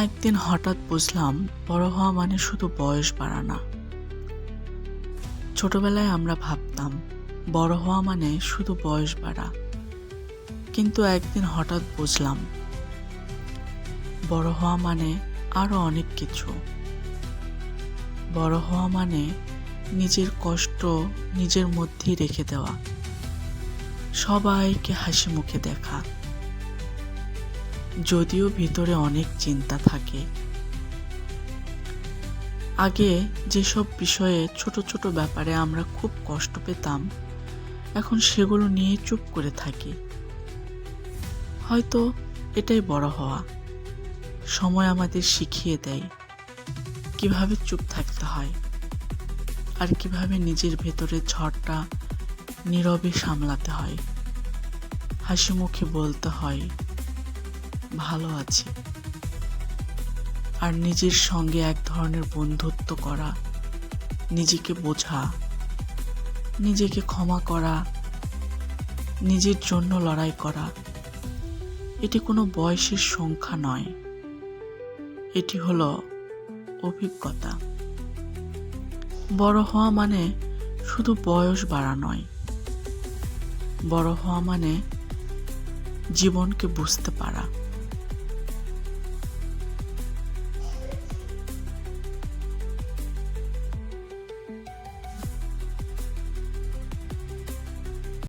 একদিন হঠাৎ বুঝলাম বড় হওয়া মানে শুধু বয়স বাড়া না। ছোটবেলায় আমরা ভাবতাম বড় হওয়া মানে শুধু বয়স বাড়া, কিন্তু একদিন হঠাৎ বুঝলাম বড় হওয়া মানে আরো অনেক কিছু। বড় হওয়া মানে নিজের কষ্ট নিজের মধ্যেই রেখে দেওয়া, সবাইকে হাসি মুখে দেখা, যদিও ভিতরে অনেক চিন্তা থাকে। আগে যেসব বিষয়ে ছোট ছোট ব্যাপারে আমরা খুব কষ্ট পেতাম, এখন সেগুলো নিয়ে চুপ করে থাকি। হয়তো এটাই বড় হওয়া। সময় আমাদের শিখিয়ে দেয় কিভাবে চুপ থাকতে হয়, আর কিভাবে নিজের ভেতরের ঝড়টা নীরবে সামলাতে হয়। হাসি মুখে বলতে হয় ভালো আছি, আর নিজের সঙ্গে এক ধরনের বন্ধুত্ব করা, নিজেকে বোঝা, নিজেকে ক্ষমা করা, নিজের জন্য লড়াই করা। এটি কোনো বয়সের সংখ্যা নয়, এটি হলো অভিজ্ঞতা। বড় হওয়া মানে শুধু বয়স বাড়া নয়, বড় হওয়া মানে জীবনকে বুঝতে পারা।